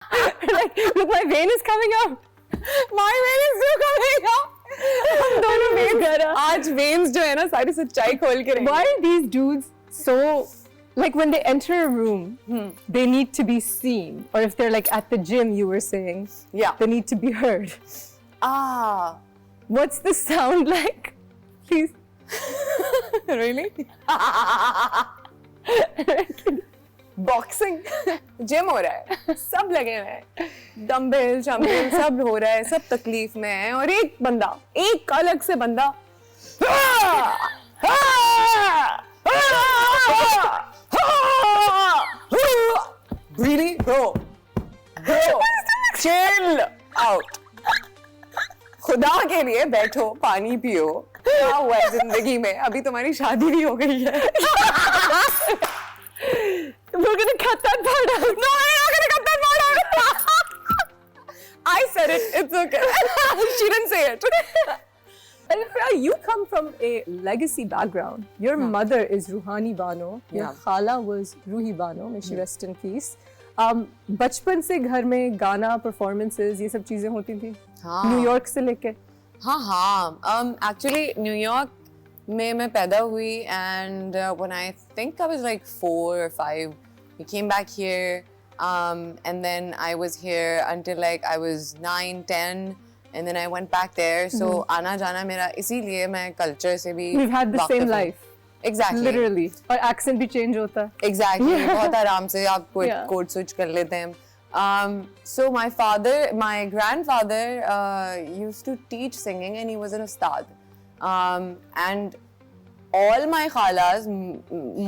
Like, look, my vein is coming out. My vein is still coming out. हम दोनों veins आज veins जो है ना सारी सच्चाई खोल के रहेंगे. Why are these dudes so, like, when they enter a room, they need to be seen, or if they're like at the gym, you were saying, Yeah. they need to be heard. Ah, What's the sound like? Please. really? Boxing gym हो रहा है, सब लगे हुए हैं, dumbbell शंबल सब हो रहा है, सब तकलीफ में है और एक बंदा, एक अलग से बंदा really bro chill out. खुदा के लिए बैठो, पानी पियो. क्या हुआ है जिंदगी में? अभी तुम्हारी शादी भी हो गई है. We're gonna cut that part out. No, I'm not gonna cut that part out. I said it. It's okay. She didn't say it. And you come from a legacy background. Your mother is Ruhani Bano. Your Yeah. khala was Ruhi Bano. May she rest in peace. बचपन से घर में गाना performances ये सब चीजें होती थी न्यूयॉर्क से लेके. हाँ. Actually, न्यूयॉर्क में मैं पैदा हुई and when I think I was like 4 or 5, we came back here and then I was here until like I was 9, 10 and then I went back there. So आना जाना मेरा इसीलिए मैं culture से भी We've had the वाकिफ same हूँ. life. Exactly. Literally. और accent भी change होता है. Exactly. बहुत आराम से आप Yeah. code switch कर लेते हैं. So my grandfather used to teach singing and he was an ustad. And all my khalas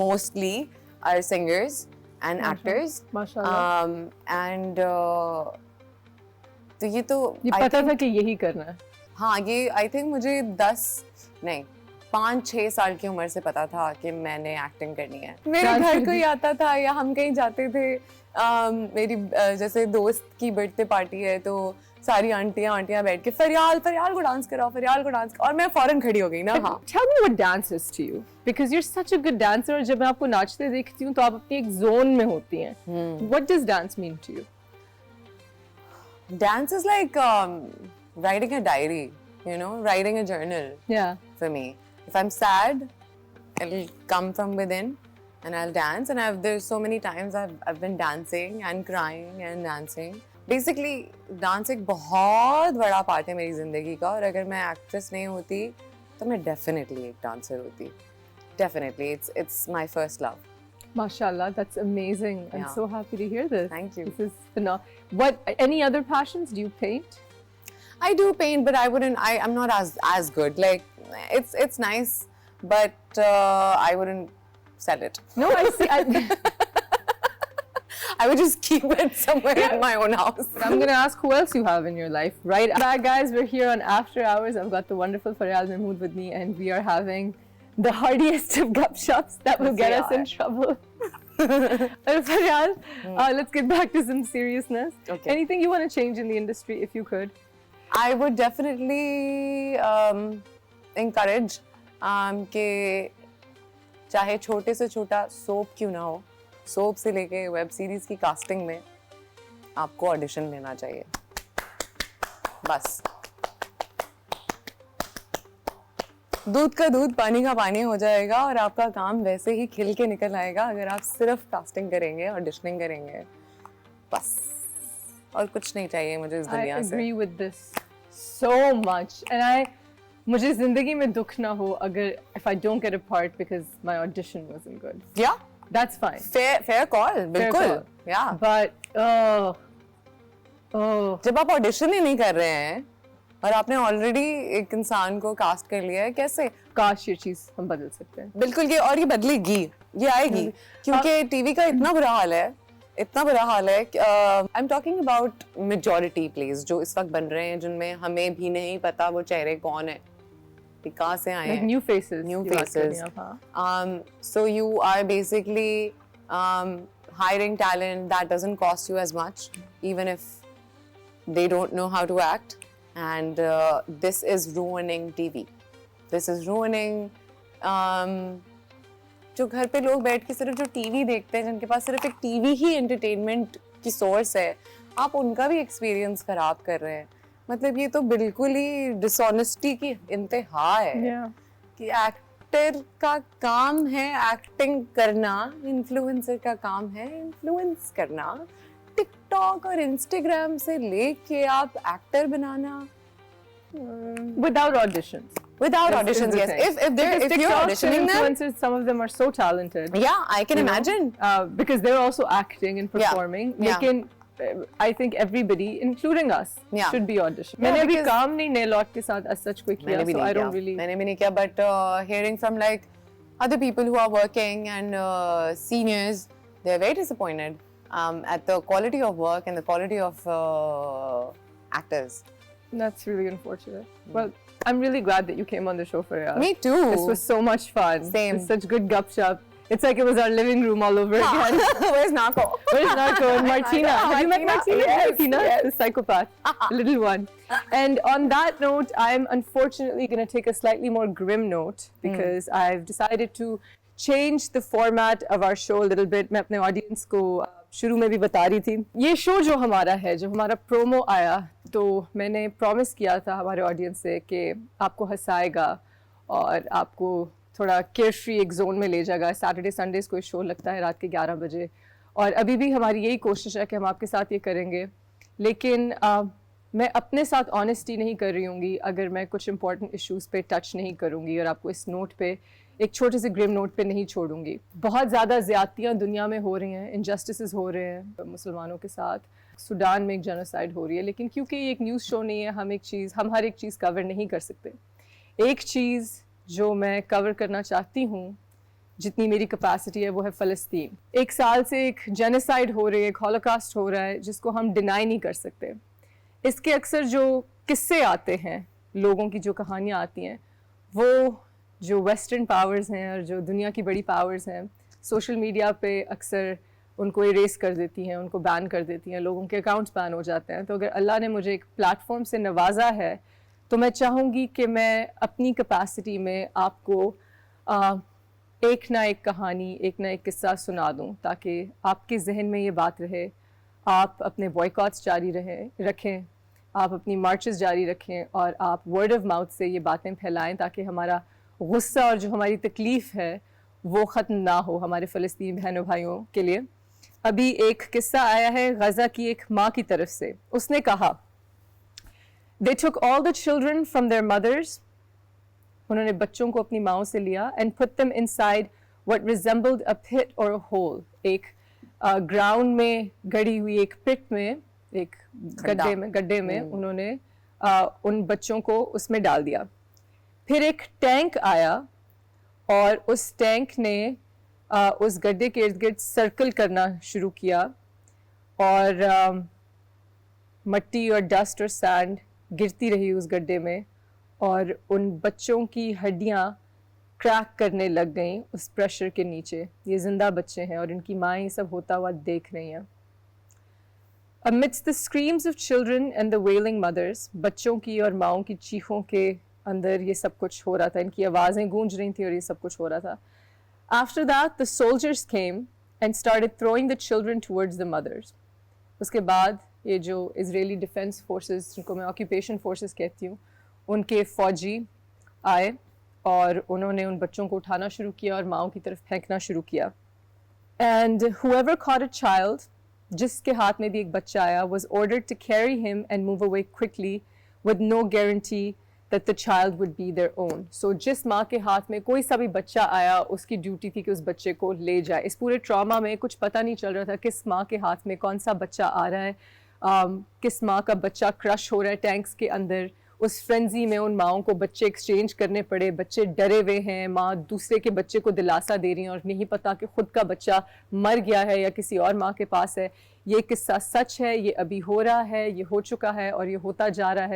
mostly are singers and actors. माशाल्लाह. And तो ये तो ये I पता think- था कि यही करना है. हाँ ये I think मुझे 5-6 साल की उम्र से पता था कि मैंने एक्टिंग करनी है. मेरे घर कोई आता था या हम कहीं जाते थे, मेरी जैसे दोस्त की बर्थडे पार्टी है तो सारी आंटियां बैठ के फरियाल को डांस कराओ और मैं फौरन खड़ी हो गई ना. हाँ. Tell me what dance is to you, because you're such a good dancer. और जब मैं आपको नाचते देखती हूँ तो आप अपनी एक जोन में होती हैं. What does dance mean to you? Dance is like writing a diary, writing a journal Yeah. for me. If I'm sad, it'll come from within and I'll dance. And there's so many times I've been dancing and crying and dancing. Basically, dance एक बहुत बड़ा part है मेरी जिंदगी का और अगर मैं एक्ट्रेस नहीं होती तो मैं definitely एक dancer होती. Definitely, it's my first love. Mashallah, that's amazing. I'm Yeah. so happy to hear this. Thank you. This is phenomenal. What? Any other passions? Do you paint? I do paint, but I'm not as good. Like it's nice, but I wouldn't sell it. No, I see. I would just keep it somewhere in my own house. I'm gonna ask who else you have in your life. Right back, guys. We're here on After Hours. I've got the wonderful Faryal Mahmood with me, and we are having the hardiest of gupshops that will get us in trouble. Faryal, let's get back to some seriousness. Okay. Anything you want to change in the industry, if you could? I would definitely encourage कि चाहे छोटे से छोटा soap क्यों ना हो, soap से लेके वेब सीरीज की कास्टिंग में आपको ऑडिशन लेना चाहिए. बस दूध का दूध पानी का पानी हो जाएगा और आपका काम वैसे ही खिल के निकल आएगा अगर आप सिर्फ कास्टिंग करेंगे, ऑडिशनिंग करेंगे. बस और कुछ नहीं चाहिए मुझे इस दुनिया से. I agree with this so much, and मुझे जिंदगी में दुख ना हो अगर if I don't get a part because my audition wasn't good. Yeah, That's fine. fair call, बिल्कुल. call. Yeah. But जब आप ऑडिशन ही नहीं कर रहे हैं और आपने ऑलरेडी एक इंसान को कास्ट कर लिया है, कैसे? काश ये चीज हम बदल सकते हैं. बिल्कुल. और ये बदलेगी, ये आएगी क्योंकि टीवी का इतना बुरा हाल है. I am talking about majority place जो इस वक्त बन रहे हैं जिनमें हमें भी नहीं पता वो चेहरे कौन है, कहाँ से आए Like हैं. new faces. New की बात कर रही faces. हैं आप, हाँ. So you are basically hiring talent that doesn't cost you as much, even if they don't know how to act. And this is ruining TV. This is ruining जो घर पे लोग बैठ के सिर्फ जो टीवी देखते हैं, जिनके पास सिर्फ एक टीवी ही एंटरटेनमेंट की सोर्स है, आप उनका भी एक्सपीरियंस खराब कर रहे हैं। मतलब ये तो बिल्कुल ही डिसऑनेस्टी की इंतहा है कि एक्टर का काम है एक्टिंग करना, इन्फ्लुएंसर का काम है इन्फ्लुएंस करना। टिकटॉक और इंस्टाग्राम से लेके आप actor banana without auditions. Without Is auditions, the yes. thing. If you're auditioning them, influencers, some of them are so talented. yeah, I can you know, imagine. Because they're also acting and performing. Yeah. लेकिन I think everybody, including us, Yeah. should be auditioned. Yeah, मैंने अभी because- काम नहीं नए lot के साथ as such कोई किया, मैंने भी so नहीं I किया, don't really. मैंने भी नहीं किया, but hearing from like other people who are working and seniors, they are very disappointed at the quality of work and the quality of actors. That's really unfortunate. Well, I'm really glad that you came on the show, Faryal. Me too. This was so much fun. Same. It's such good gup-shop. It's like it was our living room all over again. Where's Nako? Where's Narco and Martina? Have you met Martina? Yes, Martina, yes. the psychopath, the little one. And on that note, I'm unfortunately going to take a slightly more grim note because I've decided to change the format of our show a little bit. मैं अपने audience को शुरू में भी बता रही थी, ये शो जो हमारा है, जो हमारा प्रोमो आया, तो मैंने प्रॉमिस किया था हमारे ऑडियंस से कि आपको हंसाएगा और आपको थोड़ा केयर फ्री एक जोन में ले जाएगा। सैटरडे संडेज को शो लगता है रात के 11 बजे और अभी भी हमारी यही कोशिश है कि हम आपके साथ ये करेंगे, लेकिन मैं अपने साथ ऑनेस्टी नहीं कर रही हूँगी अगर मैं कुछ इंपॉर्टेंट इश्यूज़ पे टच नहीं करूँगी और आपको इस नोट पे, एक छोटे से ग्रिम नोट पे नहीं छोड़ूंगी। बहुत ज़्यादा ज़्यादतियाँ दुनिया में हो रही हैं, इनजस्टिसेस हो रहे हैं मुसलमानों के साथ, सूडान में एक जेनोसाइड हो रही है, लेकिन क्योंकि ये एक न्यूज़ शो नहीं है, हम हर एक चीज़ कवर नहीं कर सकते। एक चीज़ जो मैं कवर करना चाहती हूँ, जितनी मेरी कैपेसिटी है, वो है फ़लस्तीन। 1 साल से एक जेनोसाइड हो रही है, एक हॉलोकॉस्ट हो रहा है, जिसको हम डिनाई नहीं कर सकते। इसके अक्सर जो किस्से आते हैं, लोगों की जो कहानियाँ आती हैं, वो जो वेस्टर्न पावर्स हैं और जो दुनिया की बड़ी पावर्स हैं, सोशल मीडिया पे अक्सर उनको इरेज कर देती हैं, उनको बैन कर देती हैं, लोगों के अकाउंट्स बैन हो जाते हैं। तो अगर अल्लाह ने मुझे एक प्लेटफॉर्म से नवाजा है, तो मैं चाहूँगी कि मैं अपनी कैपेसिटी में आपको एक ना एक कहानी, एक ना एक किस्सा सुना दूँ, ताकि आपके जहन में ये बात रहे, आप अपने बॉयकॉट्स जारी रखें, आप अपनी मार्चेस जारी रखें और आप वर्ड ऑफ माउथ से ये बातें फैलाएं, ताकि हमारा गुस्सा और जो हमारी तकलीफ़ है वो ख़त्म ना हो हमारे फ़लस्तीन बहनों भाइयों के लिए। अभी एक किस्सा आया है गज़ा की एक माँ की तरफ से। उसने कहा, They took all the children from their mothers, उन्होंने बच्चों को अपनी माँओं से लिया, and put them inside what resembled a pit or a hole, एक ग्राउंड में गड़ी हुई एक पिट में, एक गड्ढे में उन्होंने उन बच्चों को उसमें डाल दिया। फिर एक टैंक आया और उस टैंक ने उस गड्ढे के इर्द गिर्द सर्कल करना शुरू किया और मट्टी और डस्ट और सैंड गिरती रही उस गड्ढे में और उन बच्चों की हड्डियाँ क्रैक करने लग गईं उस प्रेशर के नीचे। ये जिंदा बच्चे हैं और इनकी माँ ये सब होता हुआ देख रही हैं। Amidst the screams of children and the wailing mothers, बच्चों की और माँओं की चीखों के अंदर ये सब कुछ हो रहा था, इनकी आवाज़ें गूंज रही थी और ये सब कुछ हो रहा था। After that, the soldiers came and started throwing the children towards the mothers. उसके बाद ये जो इजरायली डिफेंस फोर्सेस, जिनको मैं ऑक्यूपेशन फोर्सेस कहती हूँ, उनके फ़ौजी आए और उन्होंने उन बच्चों को उठाना शुरू किया और माँओं की तरफ फेंकना शुरू किया। And whoever caught a child, जिसके हाथ में भी एक बच्चा आया, was ordered to carry him and move away quickly with no guarantee that the child would be their own. So जिस माँ के हाथ में कोई सा भी बच्चा आया, उसकी ड्यूटी थी कि उस बच्चे को ले जाए। इस पूरे ट्रॉमा में कुछ पता नहीं चल रहा था किस माँ के हाथ में कौन सा बच्चा आ रहा है, किस माँ का बच्चा क्रश हो रहा है टैंक्स के अंदर। उस फ्रेंजी में उन माँओं को बच्चे एक्सचेंज करने पड़े, बच्चे डरे हुए हैं, माँ दूसरे के बच्चे को दिलासा दे रही हैं और नहीं पता कि खुद का बच्चा मर गया है या किसी और माँ के पास है। ये किस्सा सच है, ये अभी हो रहा है, ये हो चुका है और ये होता जा रहा है।